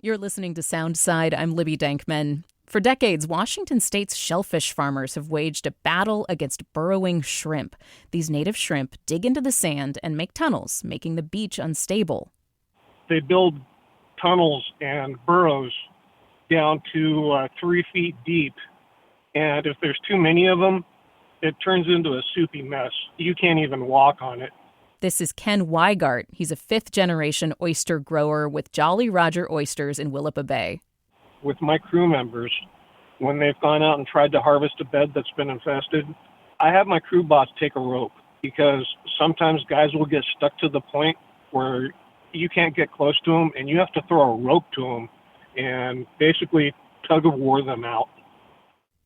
You're listening to Soundside. I'm Libby Dankman. For decades, Washington state's shellfish farmers have waged a battle against burrowing shrimp. These native shrimp dig into the sand and make tunnels, making the beach unstable. They build tunnels and burrows down to 3 feet deep. And if there's too many of them, it turns into a soupy mess. You can't even walk on it. This is Ken Wiegardt. He's a fifth-generation oyster grower with Jolly Roger Oysters in Willapa Bay. With my crew members, when they've gone out and tried to harvest a bed that's been infested, I have my crew boss take a rope because sometimes guys will get stuck to the point where you can't get close to them and you have to throw a rope to them and basically tug of war them out.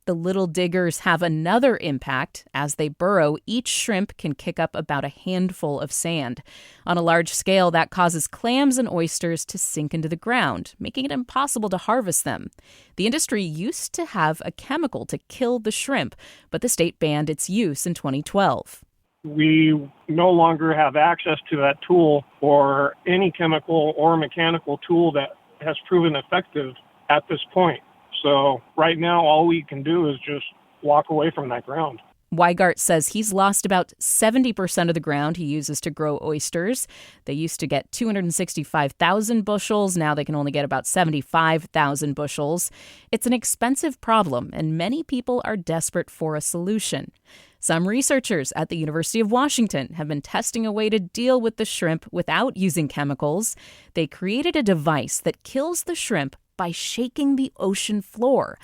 The little diggers have another impact. As they burrow, each shrimp can kick up about a handful of sand. On a large scale, that causes clams and oysters to sink into the ground, making it impossible to harvest them. The industry used to have a chemical to kill the shrimp, but the state banned its use in 2012. We no longer have access to that tool or any chemical or mechanical tool that has proven effective at this point. So right now, all we can do is just walk away from that ground. Wiegardt says he's lost about 70% of the ground he uses to grow oysters. They used to get 265,000 bushels. Now they can only get about 75,000 bushels. It's an expensive problem, and many people are desperate for a solution. Some researchers at the University of Washington have been testing a way to deal with the shrimp without using chemicals. They created a device that kills the shrimp by shaking the ocean floor.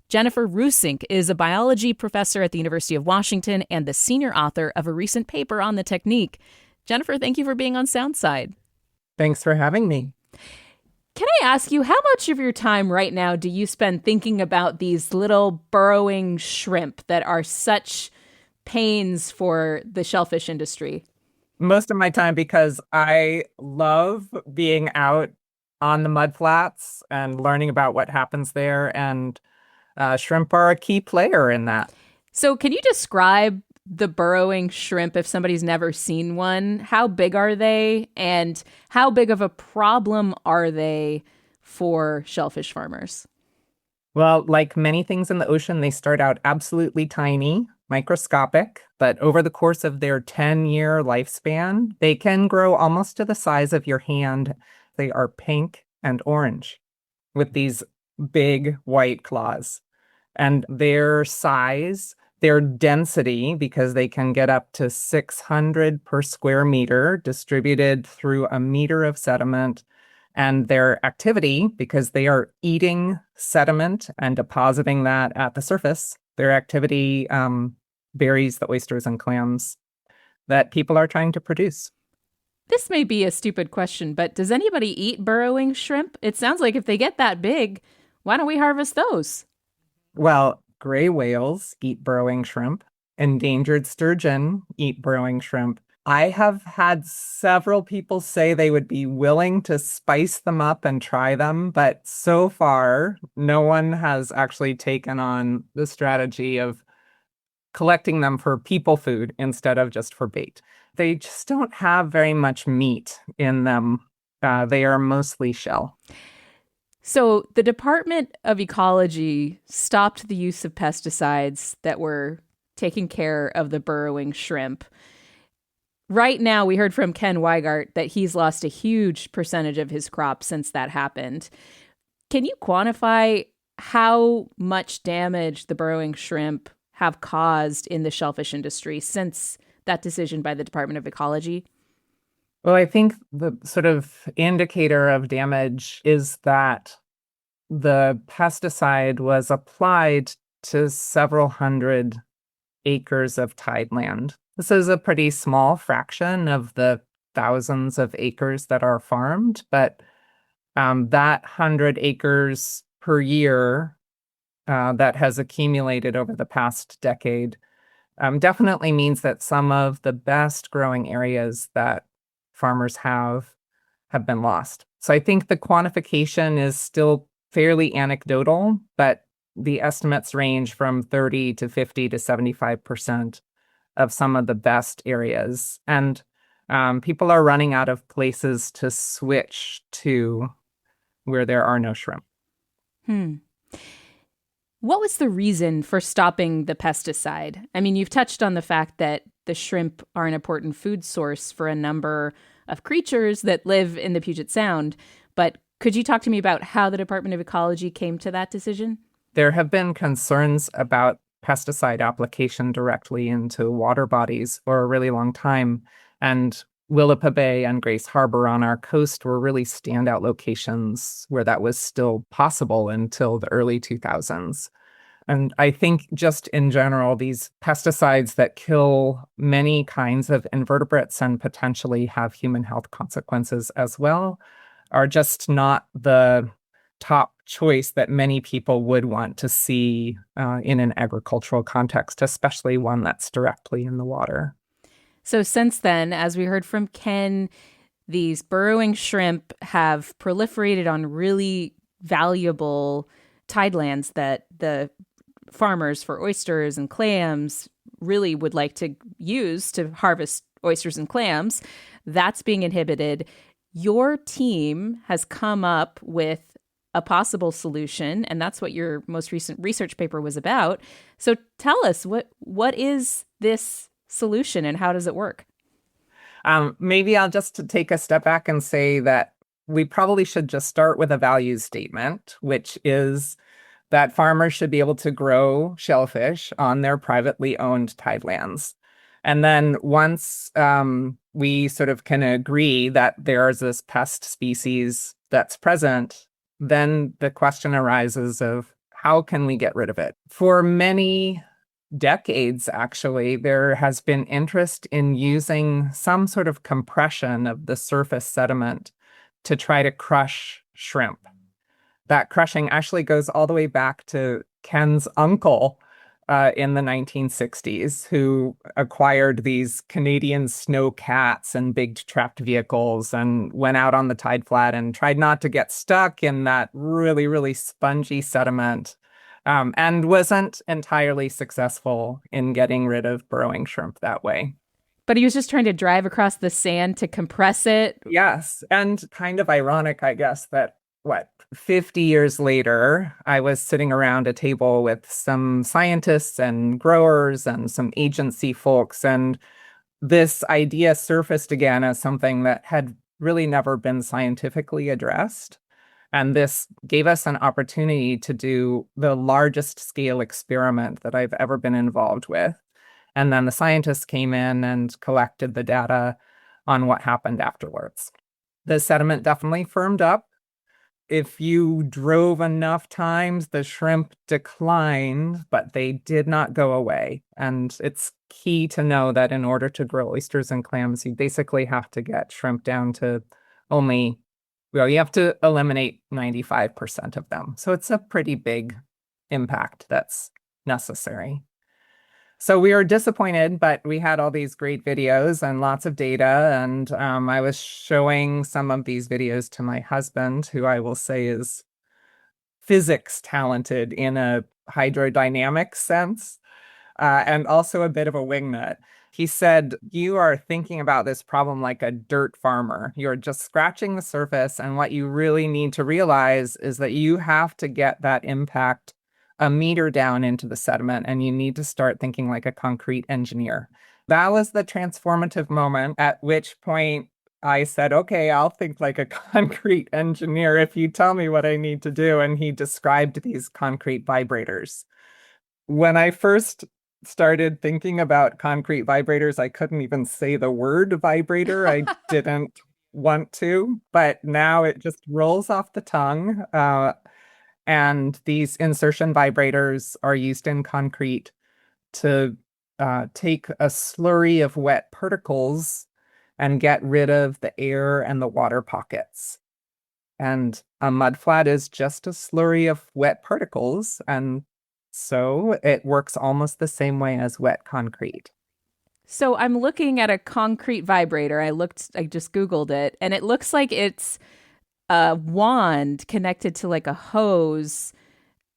Jennifer Ruesink is a biology professor at the University of Washington and the senior author of a recent paper on the technique. Jennifer, thank you for being on Soundside. Thanks for having me. Can I ask you, how much of your time right now do you spend thinking about these little burrowing shrimp that are such pains for the shellfish industry? Most of my time, because I love being out on the mudflats and learning about what happens there. And shrimp are a key player in that. So can you describe the burrowing shrimp if somebody's never seen one? How big are they? And how big of a problem are they for shellfish farmers? Well, like many things in the ocean, they start out absolutely tiny, microscopic, but over the course of their 10-year lifespan, they can grow almost to the size of your hand. They are pink and orange with these big white claws. And their size, their density, because they can get up to 600 per square meter distributed through a meter of sediment, and their activity, because they are eating sediment and depositing that at the surface, their activity buries the oysters and clams that people are trying to produce. This may be a stupid question, but does anybody eat burrowing shrimp? It sounds like if they get that big, why don't we harvest those? Well, gray whales eat burrowing shrimp. Endangered sturgeon eat burrowing shrimp. I have had several people say they would be willing to spice them up and try them, but so far, no one has actually taken on the strategy of collecting them for people food instead of just for bait. They just don't have very much meat in them. They are mostly shell. So the Department of Ecology stopped the use of pesticides that were taking care of the burrowing shrimp. Right now, we heard from Ken Wiegardt that he's lost a huge percentage of his crop since that happened. Can you quantify how much damage the burrowing shrimp have caused in the shellfish industry since that decision by the Department of Ecology? Well, I think the sort of indicator of damage is that the pesticide was applied to several hundred acres of tideland. This is a pretty small fraction of the thousands of acres that are farmed, but that 100 acres per year that has accumulated over the past decade definitely means that some of the best growing areas that farmers have been lost. So I think the quantification is still fairly anecdotal, but the estimates range from 30 to 50 to 75% of some of the best areas. And people are running out of places to switch to where there are no shrimp. Hmm. What was the reason for stopping the pesticide? I mean, you've touched on the fact that the shrimp are an important food source for a number of creatures that live in the Puget Sound, but could you talk to me about how the Department of Ecology came to that decision? There have been concerns about pesticide application directly into water bodies for a really long time. And Willapa Bay and Grace Harbor on our coast were really standout locations where that was still possible until the early 2000s. And I think just in general, these pesticides that kill many kinds of invertebrates and potentially have human health consequences as well are just not the top choice that many people would want to see in an agricultural context, especially one that's directly in the water. So since then, as we heard from Ken, these burrowing shrimp have proliferated on really valuable tidelands that the farmers for oysters and clams really would like to use to harvest oysters and clams. That's being inhibited. Your team has come up with a possible solution, and that's what your most recent research paper was about. So tell us, what is this solution and how does it work? Maybe I'll just take a step back and say that we probably should just start with a values statement, which is that farmers should be able to grow shellfish on their privately owned tidelands. And then once we sort of can agree that there's this pest species that's present, then the question arises of how can we get rid of it? For many decades, actually, there has been interest in using some sort of compression of the surface sediment to try to crush shrimp. That crushing actually goes all the way back to Ken's uncle in the 1960s, who acquired these Canadian snow cats and big trapped vehicles and went out on the tide flat and tried not to get stuck in that really, really spongy sediment, and wasn't entirely successful in getting rid of burrowing shrimp that way. But he was just trying to drive across the sand to compress it. Yes, and kind of ironic, I guess, that 50 years later, I was sitting around a table with some scientists and growers and some agency folks, and this idea surfaced again as something that had really never been scientifically addressed. And this gave us an opportunity to do the largest scale experiment that I've ever been involved with. And then the scientists came in and collected the data on what happened afterwards. The sediment definitely firmed up. If you drove enough times, the shrimp declined, but they did not go away. And it's key to know that in order to grow oysters and clams, you basically have to get shrimp down to only, well, you have to eliminate 95% of them. So it's a pretty big impact that's necessary. So we were disappointed, but we had all these great videos and lots of data. And I was showing some of these videos to my husband, who I will say is physics talented in a hydrodynamic sense, and also a bit of a wingnut. He said, "You are thinking about this problem like a dirt farmer. You're just scratching the surface. And what you really need to realize is that you have to get that impact a meter down into the sediment, and you need to start thinking like a concrete engineer." That was the transformative moment, at which point I said, okay, I'll think like a concrete engineer if you tell me what I need to do. And he described these concrete vibrators. When I first started thinking about concrete vibrators, I couldn't even say the word vibrator. I didn't want to, but now it just rolls off the tongue. And these insertion vibrators are used in concrete to take a slurry of wet particles and get rid of the air and the water pockets. And a mudflat is just a slurry of wet particles. And so it works almost the same way as wet concrete. So I'm looking at a concrete vibrator. I just Googled it, and it looks like it's a wand connected to like a hose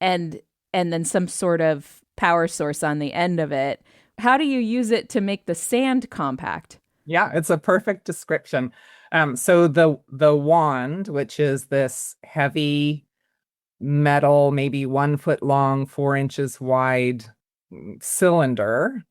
and then some sort of power source on the end of it. How do you use it to make the sand compact? Yeah, it's a perfect description. So the wand, which is this heavy metal, maybe 1 foot long, 4 inches wide cylinder,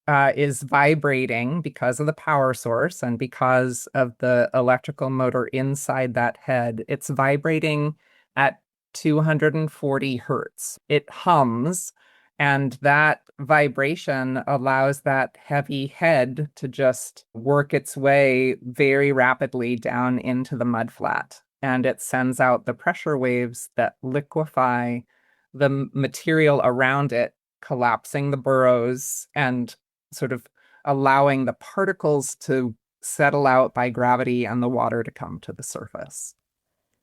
is vibrating because of the power source and because of the electrical motor inside that head. It's vibrating at 240 hertz. It hums, and that vibration allows that heavy head to just work its way very rapidly down into the mudflat. And it sends out the pressure waves that liquefy the material around it, collapsing the burrows and sort of allowing the particles to settle out by gravity and the water to come to the surface.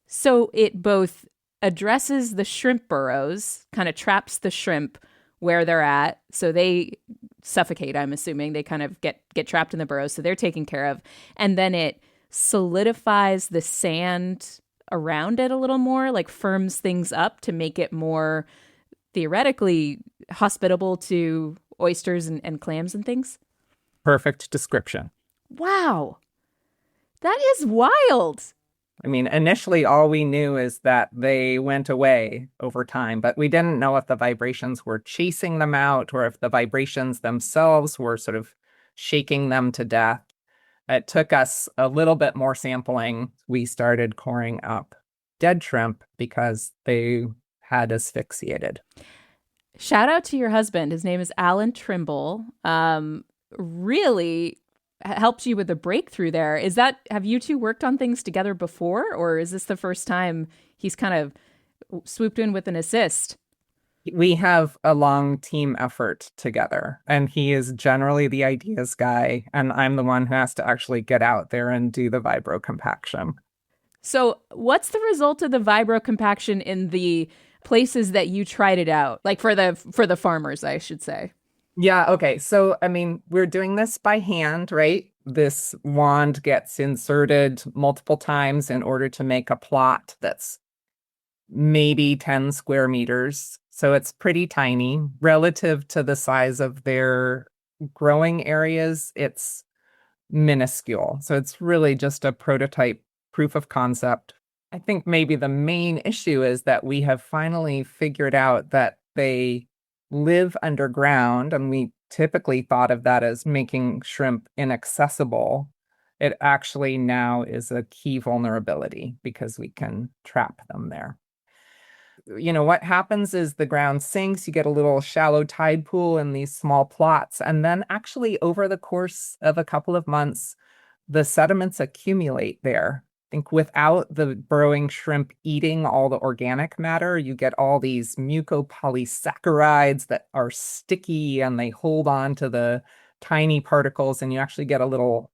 So it both addresses the shrimp burrows, kind of traps the shrimp where they're at. So they suffocate, I'm assuming. They kind of get trapped in the burrows. So they're taken care of. And then it solidifies the sand around it a little more, like firms things up to make it more theoretically hospitable to oysters and clams and things. Perfect description. Wow. That is wild. I mean, initially, all we knew is that they went away over time, but we didn't know if the vibrations were chasing them out or if the vibrations themselves were sort of shaking them to death. It took us a little bit more sampling. We started coring up dead shrimp because they had asphyxiated. Shout out to your husband. His name is Alan Trimble. Really helped you with the breakthrough there. Have you two worked on things together before, or is this the first time he's kind of swooped in with an assist? We have a long team effort together, and he is generally the ideas guy, and I'm the one who has to actually get out there and do the vibrocompaction. So what's the result of the vibrocompaction in the places that you tried it out? Like for the farmers, I should say. Yeah, okay. So, I mean, we're doing this by hand, right? This wand gets inserted multiple times in order to make a plot that's maybe 10 square meters. So it's pretty tiny relative to the size of their growing areas. It's minuscule. So it's really just a prototype proof of concept. I think maybe the main issue is that we have finally figured out that they live underground, and we typically thought of that as making shrimp inaccessible. It actually now is a key vulnerability because we can trap them there. You know, what happens is the ground sinks, you get a little shallow tide pool in these small plots, and then actually over the course of a couple of months, the sediments accumulate there. I think without the burrowing shrimp eating all the organic matter, you get all these mucopolysaccharides that are sticky and they hold on to the tiny particles, and you actually get a little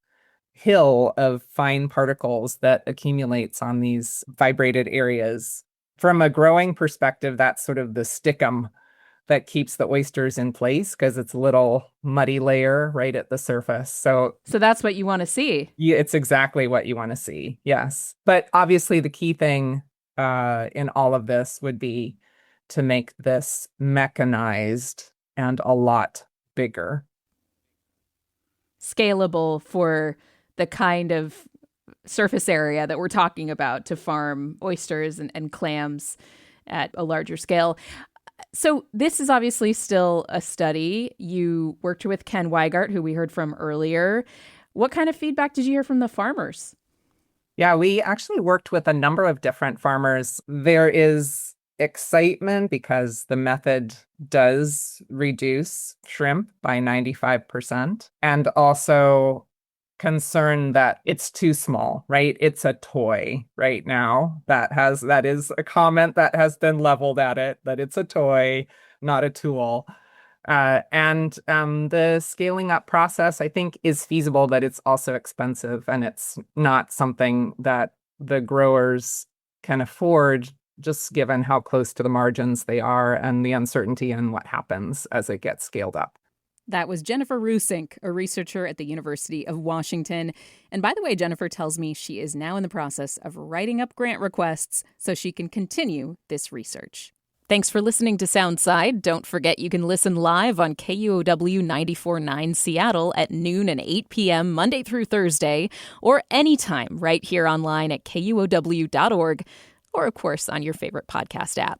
hill of fine particles that accumulates on these vibrated areas. From a growing perspective, that's sort of the stickum that keeps the oysters in place because it's a little muddy layer right at the surface. So that's what you want to see. Yeah, it's exactly what you want to see. Yes. But obviously the key thing in all of this would be to make this mechanized and a lot bigger. Scalable for the kind of surface area that we're talking about to farm oysters and clams at a larger scale. So this is obviously still a study. You worked with Ken Wiegardt, who we heard from earlier. What kind of feedback did you hear from the farmers? Yeah, we actually worked with a number of different farmers. There is excitement because the method does reduce shrimp by 95%, and also concern that it's too small, right? It's a toy right now. That is a comment that has been leveled at it, that it's a toy, not a tool. And the scaling up process, I think, is feasible, but it's also expensive, and it's not something that the growers can afford, just given how close to the margins they are and the uncertainty in what happens as it gets scaled up. That was Jennifer Ruesink, a researcher at the University of Washington. And by the way, Jennifer tells me she is now in the process of writing up grant requests so she can continue this research. Thanks for listening to Soundside. Don't forget you can listen live on KUOW 94.9 Seattle at noon and 8 p.m. Monday through Thursday, or anytime right here online at KUOW.org, or of course on your favorite podcast app.